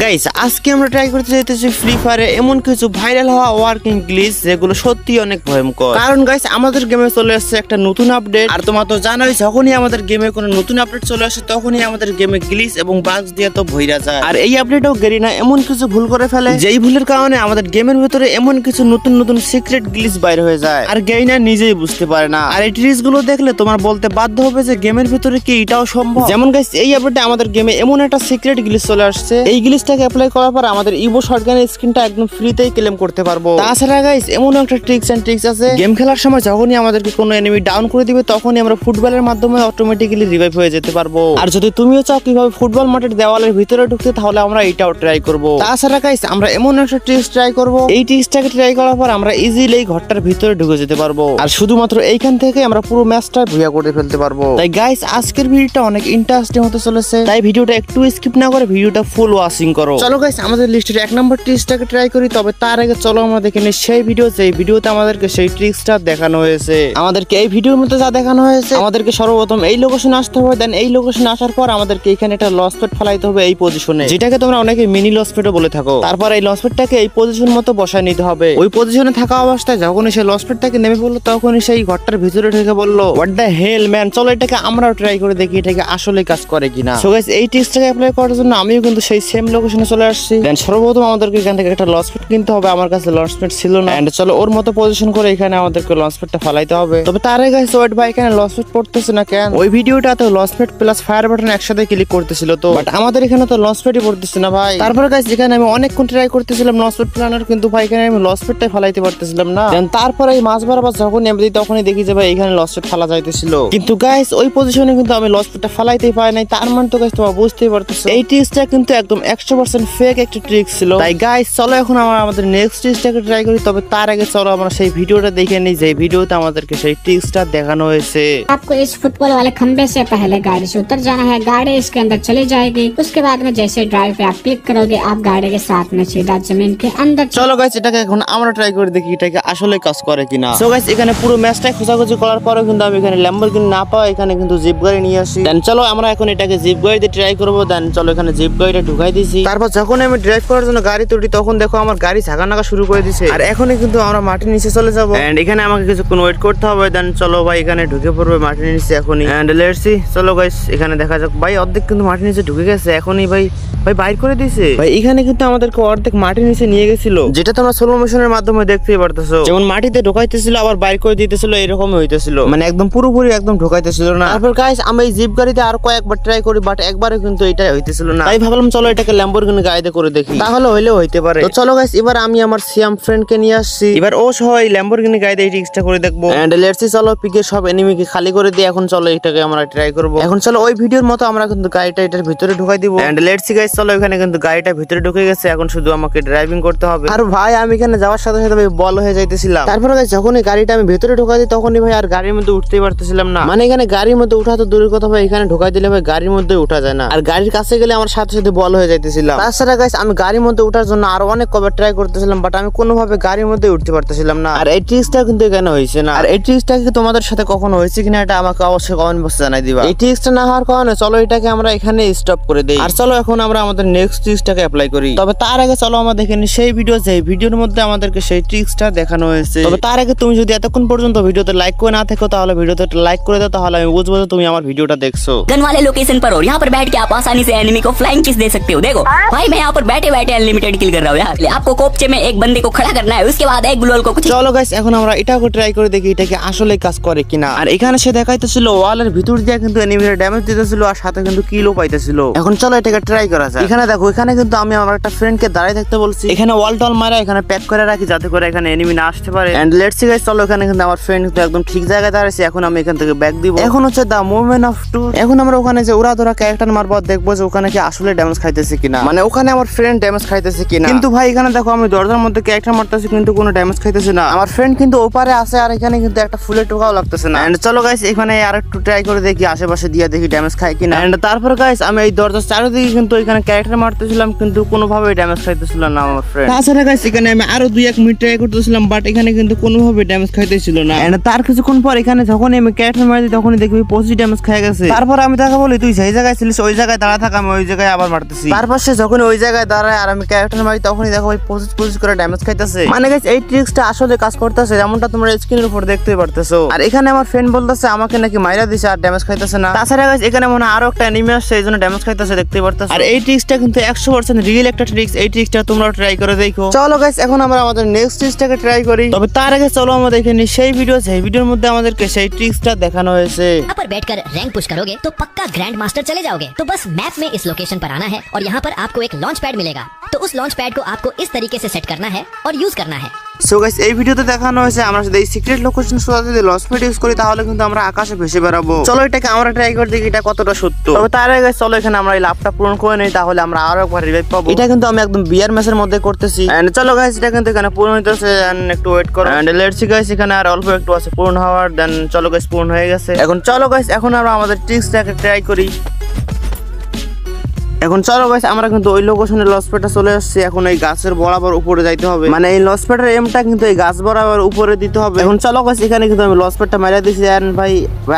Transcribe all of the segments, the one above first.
Guys আজকে আমরা try করতে চাইতেছি ফ্রি ফায়ারে এমন কিছু ভাইরাল হওয়া ওয়ার্কিং গ্লিচ যেগুলো সত্যি অনেক ভয়ঙ্কর। কারণ গাইস আমাদের গেমে চলে আসছে একটা নতুন আপডেট, আর তোমার তো জানোই যখনই আমাদের গেমে কোনো নতুন আপডেট চলে আসে তখনই আমাদের গেমে গ্লিচ এবং বাগস দিয়ে তো ভইরা যায়। আর এই আপডেটেও গেরিনা এমন কিছু ভুল করে ফেলে যেই ভুলের কারণে আমাদের গেমের ভিতরে এমন কিছু নতুন নতুন সিক্রেট গ্লিচ বাইর হয়ে যায়, আর গেরিনা নিজেই বুঝতে পারে না। আর এই ট্রিক্স গুলো দেখলে তোমার বলতে বাধ্য হবে যে গেমের ভিতরে কি এটাও সম্ভব। যেমন গাইস এই আপডেটে আমাদের গেমে এমন একটা সিক্রেট গ্লিচ চলে আসছে, এই গ্লিচটাকে অ্যাপ্লাই করার পর আমাদের ইভো শটগানের স্কিনটা একদম ফ্রিতেই ক্লেম করতে পারবো। তাছাড়া গাইস এমন একটা ট্রিক্স আছে, গেম খেলার সময় যখনই আমাদেরকে কোনো এনিমি ডাউন করে দিবে তখনই আমরা ফুটবলের মাধ্যমে অটোমেটিক্যালি রিভাইভ হয়ে যেতে পারবো। আর যদি তুমিও চাও কিভাবে ফুটবল মাঠের দেওয়ালের ভিতরে ঢুকতে, তাহলে আমরা এটাও ট্রাই করব। তাছাড়া গাইস আমরা এমন একটা ট্রিক্স ট্রাই করব, এই ট্রিক্সটাকে ট্রাই করার পর আমরা ইজিলি এই ঘরটার ভিতরে ঢুকে যেতে পারবো, আর শুধুমাত্র এইখান থেকে আমরা পুরো ম্যাচটা ভুয়া করে ফেলতে পারবো। তাই গাইস আজকের ভিডিওটা অনেক ইন্টারেস্টিং হতে চলেছে, তাই ভিডিওটা একটু স্কিপ না করে ভিডিওটা ফুল ওয়াচিং করো। চলো গাইস আমাদের লিস্টের 1 নম্বর ট্রিক্সটাকে ট্রাই করি। তবে তার আগে চলো আমরা দেখে নিই সেই ভিডিও, যে ভিডিওতে আমাদেরকে সেই ট্রিক্সটা দেখানো হয়েছে। আমাদেরকে এই ভিডিওর মধ্যে যা দেখানো হয়েছে, আমাদেরকে সর্বপ্রথম এই লোকেশনে আসতে হবে, দেন এই লোকেশনে আসার পর আমাদেরকে এখানে একটা লস প্যাড ফেলাইতে হবে এই পজিশনে, যেটাকে তোমরা অনেকে মিনি লস প্যাডও বলে থাকো। তারপর এই লস প্যাডটাকে এই পজিশন মতো বসায় নিতে হবে। ওই পজিশনে থাকা অবস্থায় যখনই সেই লস প্যাডটাকে নেমে পড়লো তখনই সেই ঘরটার ভিতরে ঢুকে বললো হোয়াট দ্য হেল ম্যান। চলো এটাকে আমরাও ট্রাই করে দেখি এটাকে আসলে কাজ করে কিনা। সো গাইস এই ট্রিক্সটাকে অ্যাপ্লাই করার জন্য আমিও কিন্তু সেই সেম লোকেশনে চলে আসছি। দেন সর্বপ্রথম আমাদেরকে এখান থেকে একটা লস প্যাড কিনতে হবে, আমার কাছে লস প্যাড ছিল না। এন্ড চলো ওর মতো পজিশন করে এখানে আমাদেরকে লস প্যাডটা ফালাইতে হবে। তবে তার আগে গাইস ওয়েট ভাই, এখানে লস প্যাড পড়তেছে না কেন? ওই ভিডিওটাতে লস প্যাড প্লাস ফায়ার বাটন একসাথে ক্লিক করতেছিল তো, বাট আমাদের এখানে তো লস প্যাডই পড়তেছে না ভাই। তারপরে গাইস এখানে আমি অনেকক্ষণ ট্রাই করতেছিলাম লস প্যাড ফেলানোর, কিন্তু ভাই এখানে আমি লস প্যাডটাই ফালাইতে পারতেছিলাম না। দেন তারপরে এই মাছ বরাবর যখন নেমে তখনই দেখি যে ভাই এখানে লস প্যাড ফালা যাইতেছিল, কিন্তু গাইস ওই পজিশনে কিন্তু আমি লস প্যাডটা ফালাইতেই পাই নাই। তার মানে তো গাইস তোমরা বুঝতেই পারতেছো এই ট্রিক্সটা কিন্তু একদম 100% ফেক একটা ট্রিক্স ছিল। তাই গাইস চলো এখন আমরা আমাদের নেক্সট ট্রিক্সটাকে ট্রাই করি। তবে তার আগে চলো আমরা সেই ভিডিওটা দেখে নিই যে ভিডিওতে আমাদেরকে সেই ট্রিক্সটা দেখানো হয়েছে। आपको इस फुटबॉल वाले खंबे से पहले गाड़ी से उतर जाना है, गाड़ी इसके अंदर चली जाएगी। उसके बाद में जैसे ड्राइव पे आप क्लिक करोगे, आप गाड़ी के साथ में सीधा जमीन के अंदर। চলো গাইস এটাকে এখন আমরা ট্রাই করে দেখি এটাকে আসলে কাজ করে কিনা। সো গাইস এখানে পুরো ম্যাচটাই খোঁজাখুঁজি করার পরেও কিন্তু আমি এখানে ল্যাম্বরগিনি না পাওয়া এখানে কিন্তু জিপ গাড়ি নিয়ে আসি। দেন চলো আমরা এখন এটাকে জিপ গাড়িতে ট্রাই করবো। দেন চলো এখানে জিপ গাড়িটা ঢুকাই দিছি। তারপর যখন আমি ড্রাইভ করার জন্য গাড়ি তুলি তখন দেখো আমার গাড়ি ঝাঁকানাকা শুরু করে দিছে, আর এখনই কিন্তু আমরা মাটির নিচে চলে যাবো। এন্ড এখানে আমাকে কিছুক্ষণ ওয়েট করতে হবে। দেন চলো ভাই এখানে ঢুকে পড়বে মাটির নিচে এখনই। এন্ড লেটস সি, চলো গাইস এখানে দেখা যাক। ভাই অর্ধেক কিন্তু মাটির নিচে ঢুকে গেছে এখনই, ভাই বাইর করে দিয়েছে। ভাই এখানে কিন্তু আমাদেরকে অর্ধেক মাটির নিচে নিয়ে গেছিল, যেটা তোমরা স্লো মোশনের মাধ্যমে দেখতেই পারতেছো। যেমন মাটিতে ঢোকাইতেছিল আবার বাইর করে দিতেছিল, এরকমই হইতেছিল, মানে একদম পুরোপুরি একদম ঢোকাইতেছিল না। তারপর গাইস আমি এই জিপ গাড়িতে আর কয়েকবার ট্রাই করি, বাট একবারে কিন্তু এটা হইতেছিল না। তাই ভাবলাম চলো এটাকে ল্যাম্বরগিনি গাড়িতে করে দেখি, তাহলে হইলেও হইতে পারে। তো চলো গাইস এবার আমি আমার সিয়াম ফ্রেন্ডকে নিয়ে আসছি, এবার ও সহ এই ল্যাম্বরগিনি গাড়িতে এই ট্রিক্সটা করে দেখবো। এন্ড লেটস সি, চলো পিকে সব এনিমিকে খালি করে দিই। এখন চলো এটাকে আমরা ট্রাই করব। এখন চলো ওই ভিডিওর মতো আমরা কিন্তু গাড়িটা এটার ভিতরে ঢুকাই দিব। এন্ড লেটস সি গাইস, চলো এখানে কিন্তু গাড়িটা ভিতরে ঢুকে গেছে, এখন শুধু আমাকে ড্রাইভিং করতে হবে। আর ভাই আমি এখানে যাওয়ার সাথে সাথে ভাই বল হয়ে যাইতেছিলাম। তারপরে গাইস যখন এই গাড়িটা আমি ভিতরে ঢুকাই দিই তখনই ভাই আর গাড়ির মধ্যে উঠতেই পারতেছিলাম না। মানে এখানে গাড়ির মধ্যে উঠা তো দূরের কথা ভাই, এখানে ঢুকাই দিলে ভাই গাড়ির মধ্যে উঠা যায় না, আর গাড়ির কাছে গেলে আমার সাথে সাথে বল হয়ে যাইতেছিলাম। তাছাড়া গাইস আমি গাড়ির মধ্যে উঠার জন্য আরো অনেক কবে ট্রাই করতেছিলাম, বাট আমি কোনোভাবে গাড়ির মধ্যে উঠতে পারতেছিলাম না। আর এই ট্রিক্সটা কিন্তু এখানে হয়েছে না। আর এই ট্রিক্সটা কি তোমাদের সাথে কখনো হয়েছে কিনা এটা আমাকে অবশ্যই কমেন্ট বক্সে জানাই দিবা। এই ট্রিক্সটা না হওয়ার কারণে চলো এটাকে আমরা এখানে স্টপ করে দেই। আর চলো এখন আমরা আমাদের নেক্সট ট্রিক্সটাকে অ্যাপ্লাই করি। তবে তার আগে চলো আমরা দেখে নিই সেই ভিডিও, যে ভিডিওর মধ্যে আমাদেরকে সেই ট্রিক্সটা দেখানো হয়েছে। তবে তার আগে তুমি যদি এতক্ষণ পর্যন্ত ভিডিওতে লাইক করে না থাকো তাহলে ভিডিওতে লাইক করে দাও, তাহলে আমি বুঝবো যে তুমি আমার ভিডিওটা দেখছো। गन वाले लोकेशन पर हो, यहाँ पर बैठ के आप आसानी से एनिमी को फ्लाइंग किस दे सकते हो। देखो भाई मैं यहाँ पर बैठे बैठे अनलिमिटेड किल कर रहा हूँ। यहाँ आपको कोपचे में एक बंदे को खड़ा करना है, उसके बाद एक ग्लोल को कुछ। চলো গাইস এখন আমরা এটাকে ট্রাই করে দেখি এটা কি আসলে কাজ করে কিনা। আর এখানে সে দেখাইতেছিল ওয়ালের ভিতর দিয়ে কিন্তু এনিমিরা ড্যামেজ দিতেছিল, আর সাথে কিন্তু কিলও পাইতেছিল। এখন চলো এটাকে ট্রাই করা যায়। এখানে দেখো এখানে কিন্তু আমি আমার একটা ফ্রেন্ডকে দাঁড়ায় থাকতে বলছি, এখানে ওয়াল টল মারা এখানে প্যাক করে রাখি যাতে করে এখানে এনিমি না আসতে পারে। এন্ড লেটস সি গাইস, চলো এখানে কিন্তু আমার ফ্রেন্ড কিন্তু একদম ঠিক জায়গায় দাঁড়াইছে। এখন আমি এখান থেকে ব্যাক দিব। এখন হচ্ছে দা মুভমেন্ট অফ টু। এখন আমরা ওখানে যে উড়া ধরা ক্যারেক্টার মারবো, দেখবো যে ওখানে কি আসলে ড্যামেজ খাইতেছে কিনা, মানে ওখানে আমার ফ্রেন্ড ড্যামেজ খাইতেছে কিনা। কিন্তু ভাই এখানে দেখো আমি দরজার মধ্যে ক্যারেক্টার মারতেছি কিন্তু কোনো ড্যামেজ খাইতেছে না। আমার ফ্রেন্ড কিন্তু ওপারে আছে, আর এখানে কিন্তু একটা ফুলের টোকাও লাগতেছে না। এন্ড চলো গাইস এখানে আরেকটু ট্রাই করে দেখি আশেপাশে দিয়ে দেখি ড্যামেজ খাই কিনা। এন্ড তারপর গাইস আমি এই দরজার চারিদিকে কিন্তু এখানে ক্যারেক্টার মারতেছিলাম, কিন্তু কোনোভাবে ড্যামেজ খাইতেছিল না আমার ফ্রেন্ড। তাছাড়া গাইস এখানে আমি আরো 2-1 মিনিট ট্রাই করতেছিলাম, বাট এখানে কিন্তু কোনোভাবে ড্যামেজ খাইতেছিল না। এন্ড তার কিছুক্ষণ পর এখানে যখন আমি ক্যারেক্টার মারি তখনই দেখবি পজিটিভ ড্যামেজ খাই গেছে। তারপর আমি তাকে বলি তুই যেই জায়গায় ছিলিস ওই জায়গায় দাঁড়া থাক, আমি ওই জায়গায় আবার মারতেছি। তারপর সে যখন ওই জায়গায় দাঁড়ায় আর আমি ক্যারেক্টার মারি তখনই দেখো ভাই পঁচিশ করে ড্যামেজ খাইতেছে। মানে গাইস এই ট্রিক্সটা আসলে কাজ করতেছে, যেমনটা তোমরা স্ক্রিনের উপর দেখতেই পারতেছো। আর এখানে আমার ফ্রেন্ড বলতেছে আমাকে নাকি মাইরা দিছে আর ড্যামেজ খাইতেছে না। তাছাড়া গাইস এখানে মনে হয় আরো একটা এনিমি আসছে, এই জন্য ড্যামেজ খাইতেছে, দেখতেই পারতেছো। আর এই ট্রিক্সটা কিন্তু 100% রিয়েল একটা ট্রিক্স। এই ট্রিক্সটা তোমরা ট্রাই করে দেখো। চলো গাইস এখন আমরা আমাদের নেক্সট ট্রিক্সটাকে ট্রাই করি। তবে তার আগে চলো আমরা দেখে নিই সেই ভিডিওর মধ্যে আমাদেরকে সেই ট্রিক্সটা দেখানো হয়েছে। यहाँ पर बैठकर रैंक पुश करोगे तो पक्का ग्रैंड मास्टर चले जाओगे। तो बस मैप में इस लोकेशन पर आना है और यहाँ पर आपको एक लॉन्च पैड मिलेगा। तो उस लॉन्च पैड को आपको इस तरीके से सेट करना है और यूज करना है। সো গাইস এই ভিডিওতে দেখানো হয়েছে আমরা যদি এই সিক্রেট লোকেশন সোজা যদি লঞ্চ প্যাড ইউজ করি তাহলে কিন্তু আমরা আকাশে ভেসে বেরাবো। চলো এটাকে আমরা ট্রাই করে দেখি এটা কতটা সত্য। তবে তার আগে চলো এখানে আমরা এই লাভটা পূরণ করে নেই, তাহলে আমরা আরো একবার রিভাইভ পাবো। এটা কিন্তু আমি একদম বিয়ার ম্যাচের মধ্যে করতেছি। এন্ড চলো গাইস এটা কিন্তু এখানে পূরণ হইতেছে, এন্ড একটু ওয়েট করো। এন্ড লেটস সি গাইস এখানে আর অল্প একটু আছে পূরণ হওয়ার। দেন চলো গাইস পূরণ হয়ে গেছে। এখন চলো গাইস এখন আমরা আমাদের ট্রিক্সটাকে ট্রাই করি। এখন চলো গাইস আমরা কিন্তু ওই লোকেশনে লঞ্চ প্যাডটা চলে আসছে। এখন এই গাছের বরাবর উপরে যাইতে হবে, মানে এই লঞ্চ প্যাডের এমটা কিন্তু এই গাছ বরাবর উপরে দিতে হবে। এখন চলো গাইস এখানে কিন্তু আমি লঞ্চ প্যাডটা মারা দিয়েছি। আর ভাই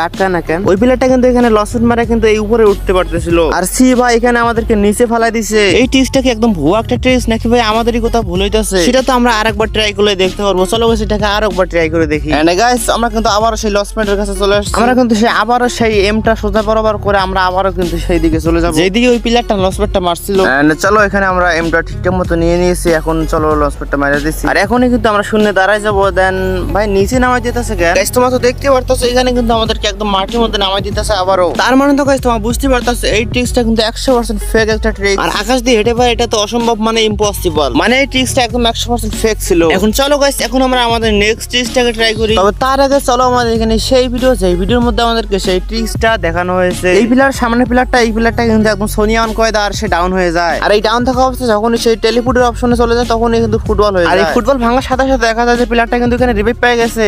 আটকা না কেন, ওই প্লেয়ারটা কিন্তু এখানে লঞ্চ প্যাড মারা কিন্তু এই উপরে উঠতে পারতেছিল। আর সি ভাই এখানে আমাদেরকে নিচে ফেলাই দিছে। এই ট্রিক্সটা কি একদম ভুয়া একটা ট্রিক্স নাকি ভাই আমাদেরই কথা ভুল হইতাছে? সেটা তো আমরা আরেকবার ট্রাই করে দেখতে পারবো। চলো গাইস এটাকে আরেকবার ট্রাই করে দেখি। এন্ড গাইস আমরা কিন্তু আবারো সেই লঞ্চ প্যাডের কাছে চলে আসছি। আমরা কিন্তু সেই আবারো সেই এমটা সোজা বরাবর করে আমরা আবারো কিন্তু সেই দিকে চলে যাব যেদিকে ওই প্লেয়ারটা লঞ্চ প্যাডটা মারছিল। চলো এখানে আমরা এমটা ঠিকঠাক মতো নিয়ে নিয়েছি। এখন চলো লঞ্চ প্যাডটা মারা দিচ্ছি। আর এখনই কিন্তু আমরা শূন্য দাঁড়ায় যাবো। দেন ভাই নিচে নামাই দিতেছে গাইস, তোমরা তো দেখতে পারতেছো এখানে কিন্তু আমাদেরকে একদম মাটির মধ্যে নামাই দিতেছে আবারও। তার মানে তো গাইস তোমরা বুঝতে পারতেছো এই ট্রিক্সটা কিন্তু 100% ফেক একটা ট্রিক। আর আকাশ দিয়ে হেঁটে পারে এটা তো অসম্ভব, মানে ইম্পসিবল। মানে এই ট্রিক্সটা একদম 100% ফেক ছিল। এখন চলো গাইস এখন আমরা আমাদের নেক্সট ট্রিক্সটাকে ট্রাই করি। তবে তার আগে চলো আমাদের এখানে সেই ভিডিওর মধ্যে আমাদেরকে সেই ট্রিক্সটা দেখানো হয়েছে। এই প্লেয়ার সামনে প্লেয়ারটা এই প্লেয়ারটা কিন্তু একদম সোনিয়া অন করে আর সে ডাউন হয়ে যায়। আর এই ডাউন থাকা অবস্থায় যখনই সেই টেলিপুটের অপশনে চলে যায় তখনই কিন্তু ফুটবল হয়ে যায়। আর এই ফুটবল ভাঙার সাথে সাথে দেখা যায় যে প্লেয়ারটা কিন্তু এখানে রিভাইভ পেয়ে গেছে।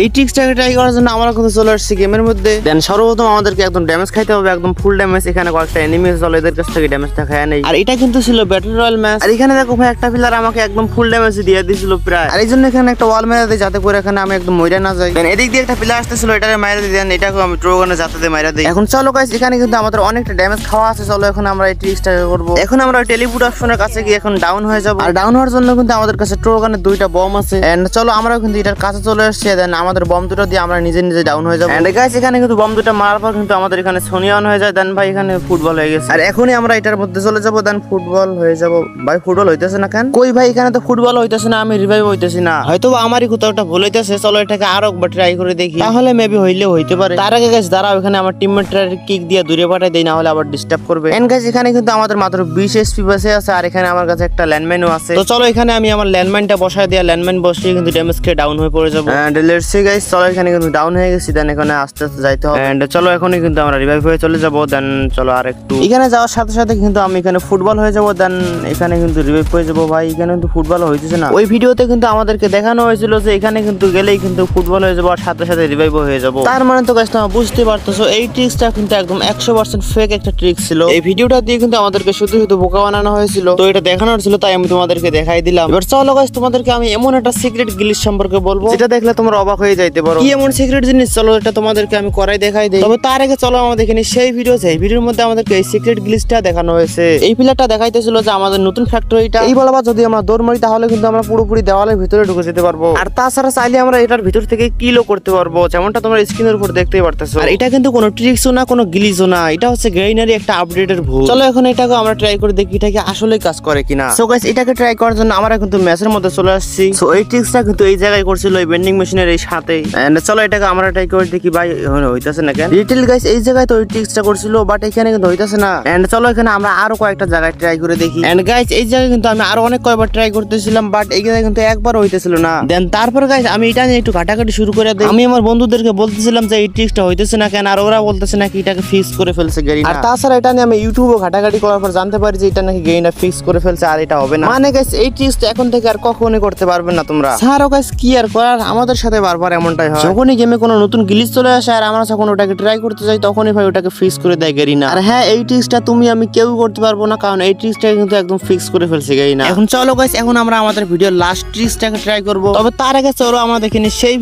এই ট্রিক্সটাকে ট্রাই করার জন্য আমরা কিন্তু চলে আসছি গেমের মধ্যে। দেন সর্বপ্রথম আমাদেরকে একদম ড্যামেজ খাইতে হবে, একদম ফুল ড্যামেজ। এখানে কয়েকটা এনিমি চলে, এদের কাছ থেকে ড্যামেজটা খায় নেই। আর এটা কিন্তু ছিল ব্যাটল রয়্যাল ম্যাচ। আর এখানে দেখো ভাই একটা প্লেয়ার আমাকে একদম ফুল ড্যামেজ দিয়ে দিয়েছিল প্রায়। আর এই জন্য এখানে একটা ওয়াল মেরে দিই যাতে করে এখানে আমি একদম মইরা না যাই। দেন এদিক দিয়ে একটা প্লেয়ার আসতেছিল, এটারে মাইরা দিই। দেন এটাকে আমি ট্রোগানে যাতে দিয়ে মাইরা দিই। এখন চলো গাইস এখানে কিন্তু আমাদের অনেকটা ড্যামেজ খাওয়া আছে। চলো এখন আমরা এই ট্রিক্সটাকে করব। এখন আমরা টেলিপুট অপশনের কাছে গিয়ে এখন ডাউন হয়ে যাব। আর ডাউন হওয়ার জন্য কিন্তু আমাদের কাছে ট্রোগানের দুইটা বম আছে। এন্ড চলো আমরা কিন্তু এটার কাছে চলে আসছি। দেন আমাদের বম দুটো দিয়ে আমরা নিজে নিজে ডাউন হয়ে যাবো। এন্ড গাইস এখানে কিন্তু বম দুটো মারার পর কিন্তু আমাদের এখানে সোনিয়া অন হয়ে যায়। দেন ভাই এখানে ফুটবল হয়ে গেছে। আর এখনই আমরা এটার মধ্যে চলে যাব। দেন ফুটবল হয়ে যাব। ভাই ফুটবল হইতেছে না কেন? কই ভাই এখানে তো ফুটবল হইতেছে না, আমি রিভাইভ হইতেছি না। হয়তো আমারই কোথাও একটা ভুল হইতেছে। চলো এটাকে আরো একবার ট্রাই করে দেখি, তাহলে মেবি হইলেও হইতে পারে। তার আগে গাইস দাঁড়াও, এখানে আমার টিমমেটটার কিক দিয়ে দূরে পাঠাই দেই, না হলে আবার ডিস্টার্ব করবে। এন্ড গাইস এখানে কিন্তু আমাদের মাত্র 20 এসপি বেঁচে আছে। আর এখানে আমার কাছে একটা ল্যান্ডমাইনও আছে। তো চলো এখানে আমি আমার ল্যান্ডমাইনটা বসায় দিয়ে ল্যান্ডমাইন বসিয়ে কিন্তু ড্যামেজ খেয়ে ডাউন হয়ে পড়ে যাবো। এন্ড লেটস সি গাইস চলো এখানে কিন্তু ডাউন হয়ে গেছি। দেন এখানে আস্তে আস্তে যাইতে হবে। এন্ড চলো এখনই কিন্তু আমরা রিভাইভ হয়ে চলে যাব। দেন চলো আর একটু এখানে যাওয়ার সাথে সাথে কিন্তু আমি এখানে ফুটবল হয়ে যাব। দেন এখানে কিন্তু রিভাইভ হয়ে যাব। ভাই এখানে কিন্তু ফুটবল হইতেছে না। ওই ভিডিওতে কিন্তু আমাদেরকে দেখানো হয়েছিল যে এখানে কিন্তু গেলেই কিন্তু ফুটবল হয়ে যাবো আর সাথে সাথে রিভাইভ হয়ে যাব। তার মানে তো গাইস তোমরা বুঝতে পারতেছো এই ট্রিক্সটা কিন্তু একদম 100% ফেক একটা ট্রিক ছিল। এই ভিডিওটা দিয়ে কিন্তু আমাদেরকে শুধু শুধু বোকা বানানো হয়েছিল। তো এটা দেখানোর ছিল তাই আমি তোমাদেরকে দেখাই দিলাম। এবার চলো গাইস তোমাদেরকে আমি এমন একটা সিক্রেট গ্লিচ সম্পর্কে বলবো যেটা দেখলে তোমরা অবাক হয়ে যাইতে পারো। কি এমন সিক্রেট জিনিস চলো এটা তোমাদেরকে আমি করাই দেখাই দেই। তবে তার আগে চলো আমাদের এখানে সেই ভিডিওর মধ্যে আমাদেরকে এই সিক্রেট গ্লিচটা দেখানো হয়েছে। এই প্লেয়ারটা দেখাইতেছিল যে আমাদের নতুন ফ্যাক্টরিটা এই বলবা যদি আমরা দৌড় মারি তাহলে কিন্তু আমরা পুরোপুরি দেওয়ালের ভিতরে ঢুকে যেতে পারবো। আর তাছাড়া চাইলে আমরা এটার ভিতর থেকে কিলও করতে পারবো, যেমনটা তোমরা স্ক্রিনের উপর দেখতেই পারতেছো। আর এটা কিন্তু কোনো ট্রিক্সও না, কোনো গ্লিচও না, এটা হচ্ছে গ্রেইনারি একটা আপডেটের ভুল। চলো এখন এটাকে আমরা ট্রাই করে দেখি এটা কি আসলে কাজ করে কিনা। সো গাইস এটাকে ট্রাই করার জন্য আমরা কিন্তু ম্যাচের মধ্যে চলে আসছি। সো এই ট্রিক্সটা কিন্তু এই জায়গায় করছিল এই বেন্ডিং মেশিনের এই সাথে। এন্ড চলো এটাকে আমরা ট্রাই করে দেখি ভাই হইতাছে না কেন। লিটল গাইস এই জায়গায় তো ওই ট্রিক্সটা করছিল বাট এখানে কিন্তু হইতাছে না। এন্ড চলো এখানে আমরা আরো কয়েকটা জায়গায় ট্রাই করে দেখি। এন্ড গাইস এই জায়গায় কিন্তু আমি আরো অনেক কয়েকবার ট্রাই করতেছিলাম বাট এই জায়গায় কিন্তু একবার হইতেছিল না। দেন তারপর গাইস আমি এটা নিয়ে একটু ঘাটাঘাটি শুরু করে দিই। আমি আমার বন্ধুদেরকে বলতেছিলাম যে এই ট্রিক্সটা হইতেছে না কেন, আর ওরা বলতেছে নাকি এটাকে ফিক্স করে ফেলছে গেরিনা। আর তাছাড়া এটা নিয়ে আমি ইউটিউবে ঘাটাঘাটি করার পর জানতে পারি যে এটা নাকি গেরিনা ফিক্স করে ফেলছে আর এটা হবে না। মানে গাইস এই ট্রিক্সটা এখন থেকে আর কখনোই করতে পারবেন না তোমরা। স্যারও গাইস কি আর করার, আমাদের সাথে বারবার এমনটাই হয়। যখনই গেমে কোনো নতুন গ্লিচ চলে আসে আর আমরা যখন ওটাকে ট্রাই করতে যাই তখনই ভাই ওটাকে ফিক্স করে দেয় গেরিনা। আর হ্যাঁ এই ট্রিক্সটা তুমি আমি কেউ করতে পারবো না, কারণ এই ট্রিক্সটা কিন্তু একদম ফিক্স করে ফেলছে গেরিনা। এখন চলো গাইস এখন আমরা আমাদের ভিডিওর লাস্ট ট্রিক্সটাকে ট্রাই করব। তবে তার আগে চলো আমাদের এখানে সেই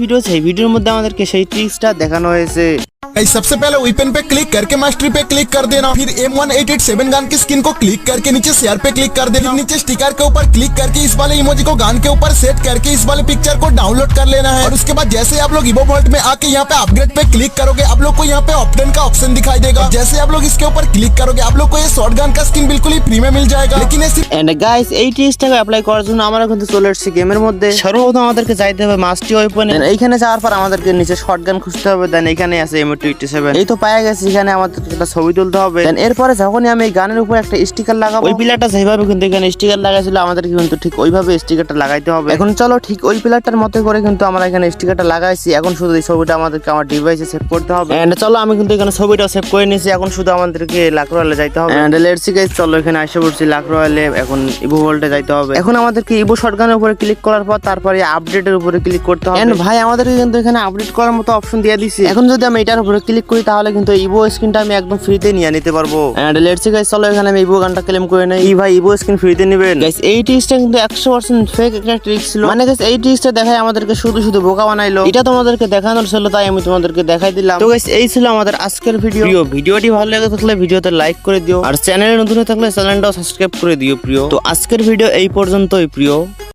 ভিডিওর মধ্যে আমাদেরকে সেই ট্রিক্সটা দেখানো হয়েছে। गाइस सबसे पहले वेपन पे क्लिक करके मास्टरी पे क्लिक कर देना, फिर M1887 गन की स्किन को क्लिक करके नीचे शेयर पे क्लिक कर देना, नीचे स्टिकर के ऊपर क्लिक करके इस वाले इमोजी को गन के ऊपर सेट करके इस वाले पिक्चर को डाउनलोड कर लेना है। और उसके बाद जैसे आप लोग इवो वॉल्ट में आके यहाँ पे अपग्रेड पे क्लिक करोगे, आप लोग को यहाँ पे ऑप्शन का ऑप्शन दिखाई देगा। जैसे आप लोग इसके ऊपर क्लिक करोगे, आप लोग को ये शॉर्ट गन का स्किन बिल्कुल ही फ्री में मिल जाएगा। लेकिन ये सिर्फ এন্ড গাইস এই টিপসটাকে অ্যাপ্লাই করার জন্য আমরা কিন্তু চলে এসেছি গেমের মধ্যে। সর্বপ্রথম আমাদেরকে যাইতে হবে মাস্টার ওয়েপন, এইখানে যাওয়ার পর আমাদেরকে নিচে শটগান খুঁজতে হবে। দেন এখানে আছে M287, এই তো পাওয়া গেছে। এখানে আমাদেরকে একটা ছবি তুলতে হবে। দেন এরপরে যখনই আমি এই গানের উপর একটা স্টিকার লাগাবো, ওই পিলারটা যেভাবে কিন্তু এখানে স্টিকার লাগাইছিল আমাদেরকে কিন্তু ঠিক ওইভাবে স্টিকারটা লাগাইতে হবে। এখন চলো ঠিক ওই পিলারটার মতো করে কিন্তু আমরা এখানে স্টিকারটা লাগাইছি। এখন শুধু এই ছবিটা আমাদেরকে আমার ডিভাইসে সেভ করতে হবে। এন্ড চলো আমি কিন্তু এখানে ছবিটা সেভ করে নিয়েছি। এখন শুধু আমাদেরকে লাক রয়্যালে যাইতে হবে। এন্ড লেটস সি গাইস, চলো এখানে এসে পড়ছি লাক রয়্যালে। এখন ইভো ভোল্টে যাইতে হবে। এখন আমাদেরকে ইভো শটগানের উপরে ক্লিক করার পর তারপরে আপডেটের উপরে ক্লিক করতে হবে। এন্ড ভাই আমাদেরকে কিন্তু এখানে আপডেট করার মতো অপশন দিয়ে দিয়েছে। এখন যদি আমি এটার উপরে ক্লিক করি তাহলে কিন্তু ইভো স্কিনটা আমি একদম ফ্রিতে নিয়ে নিতে পারবো। এন্ড লেটস সি গাইস, চলো এখানে আমি ইভো গানটা ক্লেম করে নেই। ভাই ইভো স্কিন ফ্রিতে নেবেন গাইস। এই ট্রিক্সটা কিন্তু 100% ফেক একটা ট্রিক্স ছিল। মানে গাইস এই ট্রিক্সটা দেখায় আমাদেরকে শুধু শুধু বোকা বানাইলো। এটা তোমাদেরকে দেখানোর ছিল, তাই আমি তোমাদেরকে দেখাই দিলাম। তো গাইস এই ছিল আমাদের আজকের ভিডিও। ভিডিওটি ভালো লেগে থাকলে ভিডিওতে লাইক করে দিও, আর চ্যানেলে নতুন হয়ে থাকলে চ্যানেলটাও সাবস্ক্রাইব করে দিও প্রিয়। তো আজকের ভিডিও এই পর্যন্তই প্রিয়।